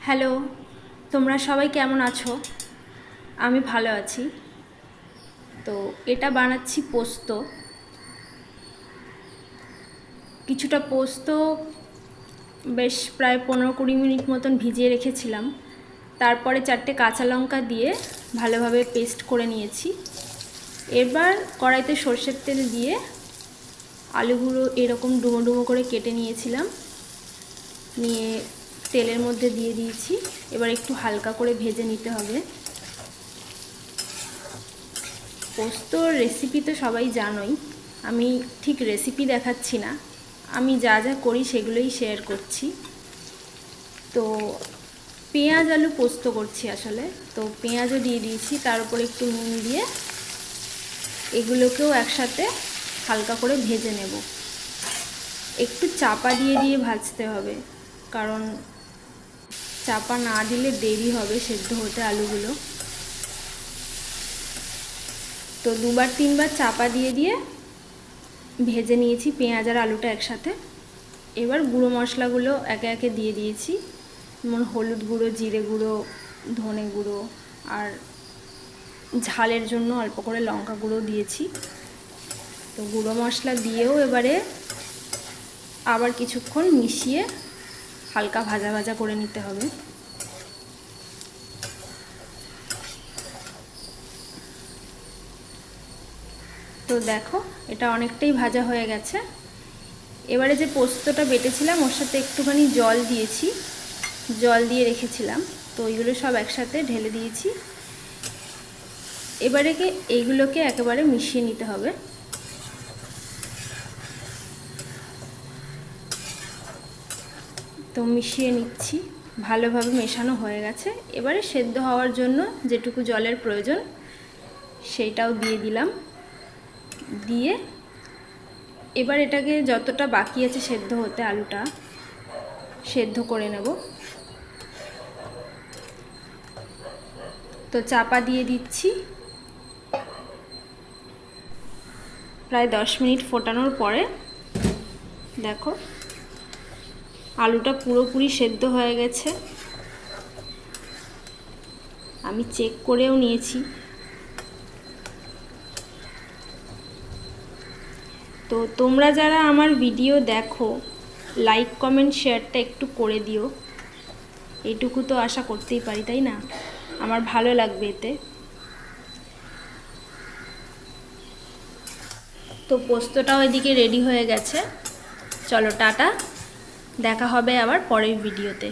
Hello, তোমরা সবাই কেমন আছো? আমি ভালো আছি। তো এটা বানাচ্ছি পোস্ত। কিছুটা পোস্ত বেশ প্রায় 15-20 মিনিট মতন ভিজিয়ে রেখেছিলাম। তারপরে 4টে কাঁচা লঙ্কা দিয়ে ভালোভাবে পেস্ট করে নিয়েছি। এবার কড়াইতে সর্ষের তেল দিয়ে আলুগুলো এরকম ডুমো ডুমো করে কেটে নিয়েছিলাম, নিয়ে তেলের মধ্যে দিয়ে দিয়েছি। এবার একটু হালকা করে ভেজে নিতে হবে। পোস্তর রেসিপি তো সবাই জানোই, আমি ঠিক রেসিপি দেখাচ্ছি না, আমি যা যা করি সেগুলোই শেয়ার করছি। তো পেঁয়াজ আলু পোস্ত করছি আসলে, তো পেঁয়াজও দিয়ে দিয়েছি, তার উপর একটু নুন দিয়ে এগুলোকেও একসাথে হালকা করে ভেজে নেব। একটু চাপা দিয়ে দিয়ে ভাজতে হবে, কারণ চাপা না দিলে দেরি হবে সেদ্ধ হতে আলুগুলো। তো 2-3 বার চাপা দিয়ে দিয়ে ভেজে নিয়েছি পেঁয়াজ আর আলুটা একসাথে। এবার গুঁড়ো মশলাগুলো একে একে দিয়ে দিয়েছি, যেমন হলুদ গুঁড়ো, জিরে গুঁড়ো, ধনে গুঁড়ো, আর ঝালের জন্য অল্প করে লঙ্কা গুঁড়ো দিয়েছি। তো গুঁড়ো মশলা দিয়েও এবারে আবার কিছুক্ষণ মিশিয়ে হালকা ভাজা ভাজা করে নিতে হবে। তো দেখো, এটা অনেকটাই ভাজা হয়ে গেছে। এবারে যে পোস্তটা বেটেছিলাম ওর সাথে একটুখানি জল দিয়েছি, জল দিয়ে রেখেছিলাম, তো ওইগুলো সব একসাথে ঢেলে দিয়েছি। এবারে এইগুলোকে একেবারে মিশিয়ে নিতে হবে। তো মিশিয়ে নিচ্ছি, ভালোভাবে মেশানো হয়ে গেছে। এবারে সেদ্ধ হওয়ার জন্য যেটুকু জলের প্রয়োজন সেইটাও দিয়ে দিলাম। দিয়ে এবার এটাকে যতটা বাকি আছে সেদ্ধ হতে, আলুটা সেদ্ধ করে নেব। তো চাপা দিয়ে দিচ্ছি। প্রায় 10 মিনিট ফোটানোর পরে দেখো আলুটা পুরোপুরি সেদ্ধ হয়ে গেছে। আমি চেক করেও নিয়েছি। তো তোমরা যারা আমার ভিডিও দেখো, লাইক কমেন্ট শেয়ারটা একটু করে দিও, এইটুকু তো আশা করতেই পারি, তাই না? আমার ভালো লাগবে এতে। তো পোস্তটাও এদিকে রেডি হয়ে গেছে। চলো টাটা, দেখা হবে আবার পরের ভিডিওতে।